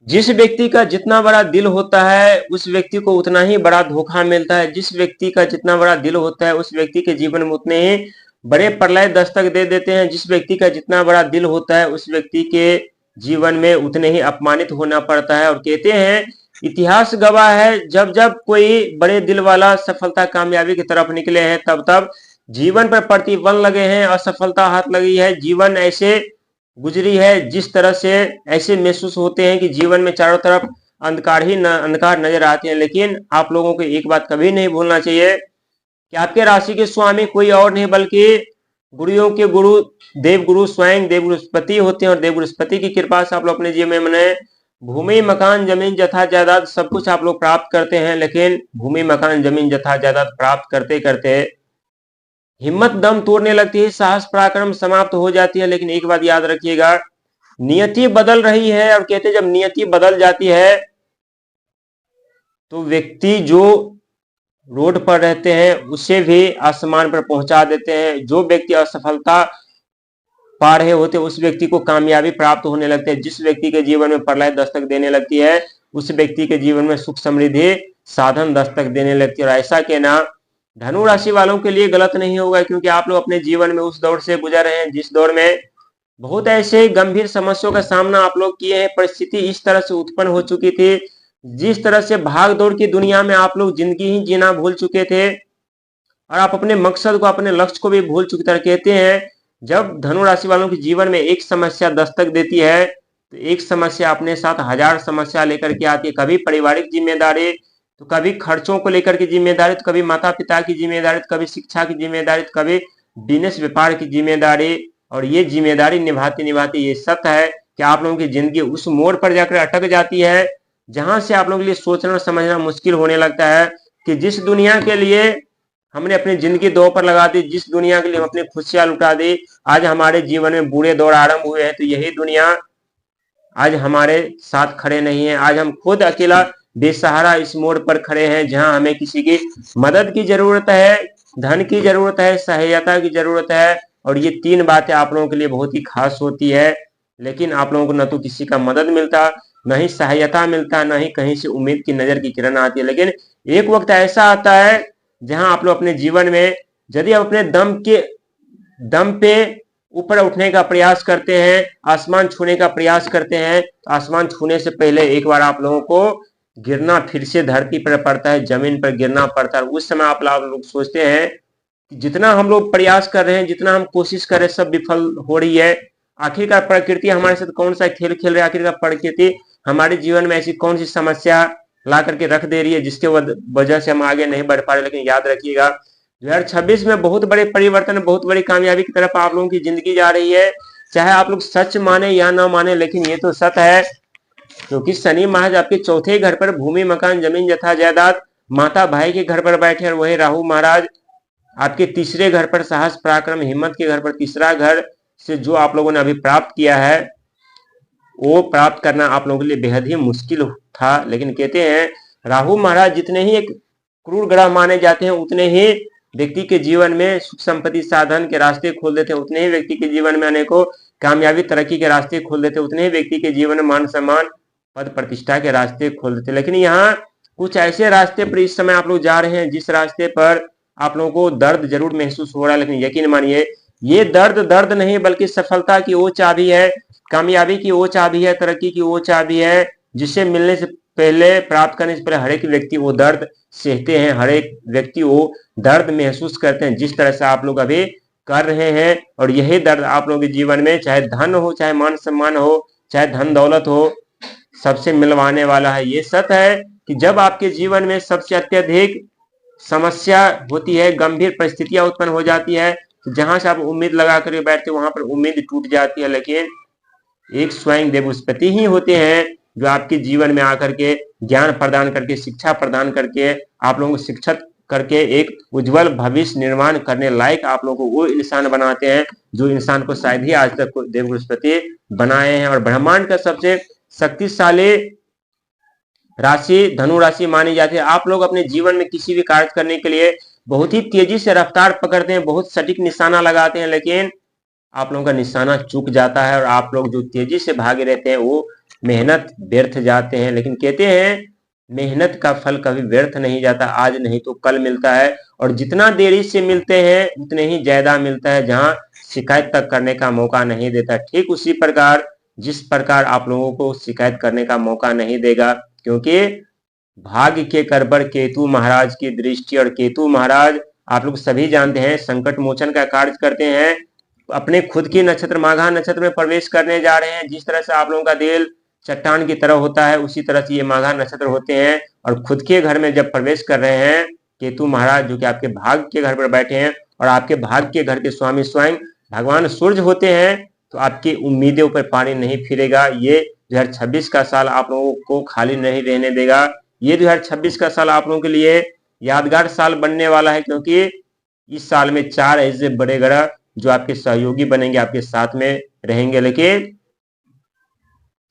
जिस व्यक्ति का जितना बड़ा दिल होता है उस व्यक्ति को उतना ही बड़ा धोखा मिलता है। जिस व्यक्ति का जितना बड़ा दिल होता है उस व्यक्ति के जीवन में उतने ही बड़े प्रलय दस्तक दे देते हैं। जिस व्यक्ति का जितना बड़ा दिल होता है उस व्यक्ति के जीवन में उतने ही अपमानित होना पड़ता है। और कहते हैं इतिहास गवाह है, जब जब कोई बड़े दिल वाला सफलता कामयाबी की तरफ निकले हैं तब तब जीवन पर प्रतिबंध लगे हैं, असफलता हाथ लगी है, जीवन ऐसे गुजरी है जिस तरह से ऐसे महसूस होते हैं कि जीवन में चारों तरफ अंधकार ही अंधकार नजर आते हैं। लेकिन आप लोगों को एक बात कभी नहीं भूलना चाहिए कि आपके राशि के स्वामी कोई और नहीं बल्कि गुरुओं के गुरु देवगुरु स्वयं देव बृहस्पति होते हैं। और देव बृहस्पति की कृपा से आप लोग अपने जीवन में भूमि मकान जमीन जथा जायदाद सब कुछ आप लोग प्राप्त करते हैं। लेकिन भूमि मकान जमीन जथा जायदाद प्राप्त करते करते हिम्मत दम तोड़ने लगती है, साहस पराक्रम समाप्त हो जाती है। लेकिन एक बात याद रखिएगा, नियति बदल रही है। और कहते हैं जब नियति बदल जाती है तो व्यक्ति जो रोड पर रहते हैं उसे भी आसमान पर पहुंचा देते हैं। जो व्यक्ति असफलता पा रहे होते उस व्यक्ति को कामयाबी प्राप्त होने लगती है। जिस व्यक्ति के जीवन में प्रलय दस्तक देने लगती है उस व्यक्ति के जीवन में सुख समृद्धि साधन दस्तक देने लगती है। और ऐसा कहना धनु राशि वालों के लिए गलत नहीं होगा, क्योंकि आप लोग अपने जीवन में उस दौर से गुजर रहे हैं जिस दौर में बहुत ऐसे गंभीर समस्याओं का सामना आप लोग किए हैं। परिस्थिति इस तरह से उत्पन्न हो चुकी थी, जिस तरह से भाग दौड़ की दुनिया में आप लोग जिंदगी ही जीना भूल चुके थे और आप अपने मकसद को अपने लक्ष्य को भी भूल चुके थे। कहते हैं जब धनु राशि वालों के जीवन में एक समस्या दस्तक देती है तो एक समस्या अपने साथ हजार समस्या लेकर के आती है। कभी पारिवारिक जिम्मेदारी, तो कभी खर्चों को लेकर की जिम्मेदारी, तो कभी माता पिता की जिम्मेदारी, तो कभी शिक्षा की जिम्मेदारी, तो कभी बिजनेस व्यापार की जिम्मेदारी। और ये जिम्मेदारी निभाते निभाते ये सत्य है कि आप लोगों की जिंदगी उस मोड़ पर जाकर अटक जाती है जहां से आप लोगों के लिए सोचना और समझना मुश्किल होने लगता है कि जिस दुनिया के लिए हमने अपनी जिंदगी दो पर लगा दी, जिस दुनिया के लिए हम अपनी खुशियां लुटा दी, आज हमारे जीवन में बुरे दौर आरंभ हुए हैं। तो यही दुनिया आज हमारे साथ खड़े नहीं है। आज हम खुद अकेला बेसहारा इस मोड़ पर खड़े हैं जहां हमें किसी की मदद की जरूरत है, धन की जरूरत है, सहायता की जरूरत है। और ये तीन बातें आप लोगों के लिए बहुत ही खास होती है। लेकिन आप लोगों को न तो किसी का मदद मिलता, न ही सहायता मिलता, न ही कहीं से उम्मीद की नजर की किरण आती है। लेकिन एक वक्त ऐसा आता है जहां आप लोग अपने जीवन में यदि आप अपने दम पे ऊपर उठने का प्रयास करते हैं, आसमान छूने का प्रयास करते हैं, तो आसमान छूने से पहले एक बार आप लोगों को गिरना फिर से धरती पर पड़ता है, जमीन पर गिरना पड़ता है। उस समय आप लोग सोचते हैं कि जितना हम लोग प्रयास कर रहे हैं, जितना हम कोशिश कर रहे हैं, सब विफल हो रही है। आखिरकार प्रकृति हमारे साथ कौन सा खेल खेल रही है, आखिरकार प्रकृति हमारे जीवन में ऐसी कौन सी समस्या ला करके रख दे रही है जिसके वजह से हम आगे नहीं बढ़ पा रहे। लेकिन याद रखिएगा 2026 में बहुत बड़े परिवर्तन, बहुत बड़ी कामयाबी की तरफ आप लोगों की जिंदगी जा रही है। चाहे आप लोग सच माने या ना माने, लेकिन ये तो सत्य है, क्योंकि शनि महाराज आपके चौथे घर पर भूमि मकान जमीन यथा जायदाद माता भाई के घर पर बैठे, और वही राहु महाराज आपके तीसरे घर पर साहस पराक्रम हिम्मत के घर पर, तीसरा घर से जो आप लोगों ने अभी प्राप्त किया है वो प्राप्त करना आप लोगों के लिए बेहद ही मुश्किल था। लेकिन कहते हैं राहु महाराज जितने ही एक क्रूर ग्रह माने जाते हैं उतने ही व्यक्ति के जीवन में सुख संपत्ति साधन के रास्ते खोल देते हैं, उतने ही व्यक्ति के जीवन में अनेकों कामयाबी तरक्की के रास्ते खोल देते हैं, उतने ही व्यक्ति के जीवन में मान सम्मान पद प्रतिष्ठा के रास्ते खोल देते हैं। लेकिन यहाँ कुछ ऐसे रास्ते पर इस समय आप लोग जा रहे हैं जिस रास्ते पर आप लोगों को दर्द जरूर महसूस हो रहा है। लेकिन यकीन मानिए ये दर्द नहीं बल्कि सफलता की वो चाबी है, कामयाबी की वो चाबी है, तरक्की की वो चाबी है, जिसे मिलने से पहले, प्राप्त करने से पहले हर एक व्यक्ति वो दर्द सहते हैं, हर एक व्यक्ति वो दर्द महसूस करते हैं जिस तरह से आप लोग अभी कर रहे हैं। और यही दर्द आप लोगों के जीवन में चाहे धन हो, चाहे मान सम्मान हो, चाहे धन दौलत हो, सबसे मिलवाने वाला है। ये सत्य है कि जब आपके जीवन में सबसे अत्यधिक समस्या होती है, गंभीर परिस्थितियां उत्पन्न हो जाती है, तो जहां से आप उम्मीद लगा कर बैठते वहां पर उम्मीद टूट जाती है। लेकिन एक स्वयं देव बृहस्पति ही होते हैं जो आपके जीवन में आकर के ज्ञान प्रदान करके, शिक्षा प्रदान करके, आप लोगों को शिक्षित करके एक उज्जवल भविष्य निर्माण करने लायक आप लोगों को वो इंसान बनाते हैं जो इंसान को शायद ही आज तक देव बृहस्पति बनाए हैं। और ब्रह्मांड का सबसे शक्तिशाली राशि धनु राशि मानी जाती है। आप लोग अपने जीवन में किसी भी कार्य करने के लिए बहुत ही तेजी से रफ्तार पकड़ते हैं, बहुत सटीक निशाना लगाते हैं, लेकिन आप लोगों का निशाना चूक जाता है और आप लोग जो तेजी से भागे रहते हैं वो मेहनत व्यर्थ जाते हैं। लेकिन कहते हैं मेहनत का फल कभी व्यर्थ नहीं जाता, आज नहीं तो कल मिलता है, और जितना देरी से मिलते हैं उतने ही ज्यादा मिलता है, जहां शिकायत तक करने का मौका नहीं देता। ठीक उसी प्रकार जिस प्रकार आप लोगों को शिकायत करने का मौका नहीं देगा, क्योंकि भाग्य के कर पर केतु महाराज की दृष्टि, और केतु महाराज आप लोग सभी जानते हैं संकट मोचन का कार्य करते हैं। अपने खुद की नक्षत्र माघा नक्षत्र में प्रवेश करने जा रहे हैं। जिस तरह से आप लोगों का दिल चट्टान की तरह होता है, उसी तरह से ये माघा नक्षत्र होते हैं, और खुद के घर में जब प्रवेश कर रहे हैं केतु महाराज, जो कि आपके भाग्य के घर पर बैठे हैं, और आपके भाग्य के घर के स्वामी स्वयं भगवान सूर्य होते हैं, तो आपकी उम्मीदें ऊपर पानी नहीं फिरेगा। ये 2026 का साल आप लोगों को खाली नहीं रहने देगा। ये 2026 का साल आप लोगों के लिए यादगार साल बनने वाला है, क्योंकि इस साल में 4 ऐसे बड़े ग्रह जो आपके सहयोगी बनेंगे, आपके साथ में रहेंगे। लेकिन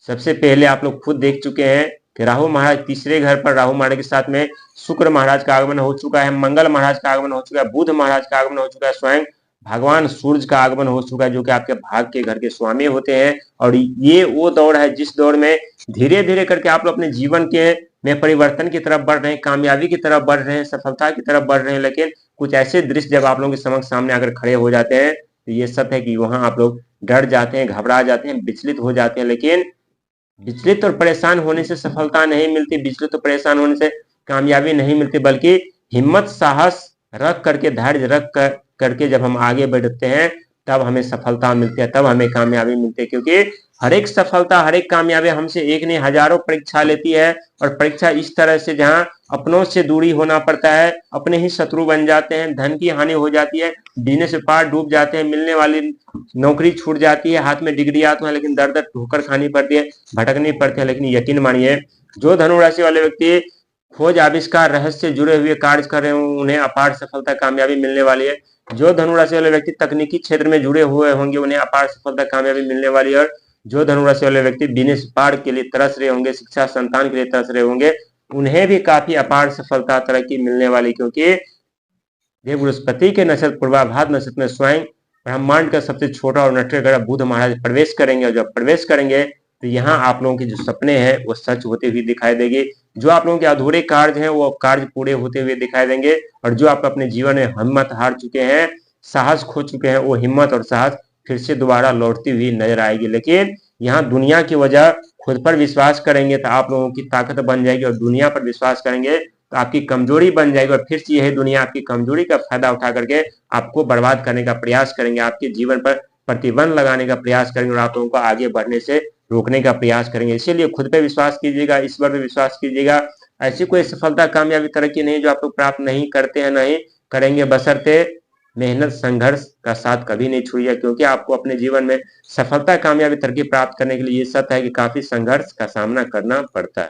सबसे पहले आप लोग खुद देख चुके हैं कि राहु महाराज तीसरे घर पर, राहु महाराज के साथ में शुक्र महाराज का आगमन हो चुका है, मंगल महाराज का आगमन हो चुका है, बुध महाराज का आगमन हो चुका है, स्वयं भगवान सूर्य का आगमन हो चुका है, जो कि आपके भाग्य के घर के स्वामी होते हैं। और ये वो दौड़ है जिस दौड़ में धीरे धीरे करके आप लोग अपने जीवन के में परिवर्तन की तरफ बढ़ रहे हैं, कामयाबी की तरफ बढ़ रहे हैं, सफलता की तरफ बढ़ रहे हैं। लेकिन कुछ ऐसे दृश्य जब आप लोगों के समक्ष सामने आकर खड़े हो जाते हैं, तो ये सत्य है कि वहां आप लोग डर जाते हैं, घबरा जाते हैं, विचलित हो जाते हैं। लेकिन विचलित और परेशान होने से सफलता नहीं मिलती, विचलित और परेशान होने से कामयाबी नहीं मिलती, बल्कि हिम्मत साहस रख करके, धैर्य करके जब हम आगे बढ़ते हैं, तब हमें सफलता मिलती है, तब हमें कामयाबी मिलती है। क्योंकि हर एक सफलता, हर एक कामयाबी हमसे एक नहीं हजारों परीक्षा लेती है, और परीक्षा इस तरह से जहां अपनों से दूरी होना पड़ता है, अपने ही शत्रु बन जाते हैं, धन की हानि हो जाती है, बिजनेस व्यापार डूब जाते हैं, मिलने वाली नौकरी छूट जाती है, हाथ में डिग्री आती है, लेकिन दर दर ठोकर खानी पड़ती है, भटकनी पड़ती है। लेकिन यकीन मानिए, जो धनु राशि वाले व्यक्ति खोज आविष्कार रहस्य से जुड़े हुए कार्य कर रहे हों, उन्हें अपार सफलता कामयाबी मिलने वाली है। जो धनु राशि वाले व्यक्ति तकनीकी क्षेत्र में जुड़े हुए होंगे, उन्हें अपार सफलता कामयाबी मिलने वाली है। और जो धनु राशि वाले व्यक्ति बिजनेस व्यापार के लिए तरस रहे होंगे, शिक्षा संतान के लिए तरस रहे होंगे, उन्हें भी काफी अपार सफलता तरक्की मिलने वाली, क्योंकि देव बृहस्पति के नक्षत्र पूर्वाभाद्र नक्षत्र में स्वयं ब्रह्मांड का सबसे छोटा और नटखट ग्रह बुध महाराज प्रवेश करेंगे। और जब प्रवेश करेंगे तो यहाँ आप लोगों के जो सपने हैं वो सच होते हुए दिखाई देंगे, जो आप लोगों के अधूरे कार्य हैं वो कार्य पूरे होते हुए दिखाई देंगे, और जो आप अपने जीवन में हिम्मत हार चुके हैं, साहस खो चुके हैं, वो हिम्मत और साहस फिर से दोबारा लौटती हुई नजर आएगी। लेकिन यहाँ दुनिया की वजह खुद पर विश्वास करेंगे तो आप लोगों की ताकत बन जाएगी, और दुनिया पर विश्वास करेंगे तो आपकी कमजोरी बन जाएगी, और फिर से यही दुनिया आपकी कमजोरी का फायदा उठा करके आपको बर्बाद करने का प्रयास करेंगे, आपके जीवन पर प्रतिबंध लगाने का प्रयास करेंगे, और आप लोगों को आगे बढ़ने से रोकने का प्रयास करेंगे। इसीलिए खुद पे विश्वास कीजिएगा, ईश्वर पे विश्वास कीजिएगा। ऐसी कोई सफलता कामयाबी तरक्की नहीं जो आप लोग प्राप्त नहीं करते हैं, नहीं करेंगे, बशर्ते मेहनत संघर्ष का साथ कभी नहीं छोड़िए, क्योंकि आपको अपने जीवन में सफलता कामयाबी तरक्की प्राप्त करने के लिए ये सत्य है कि काफी संघर्ष का सामना करना पड़ता है।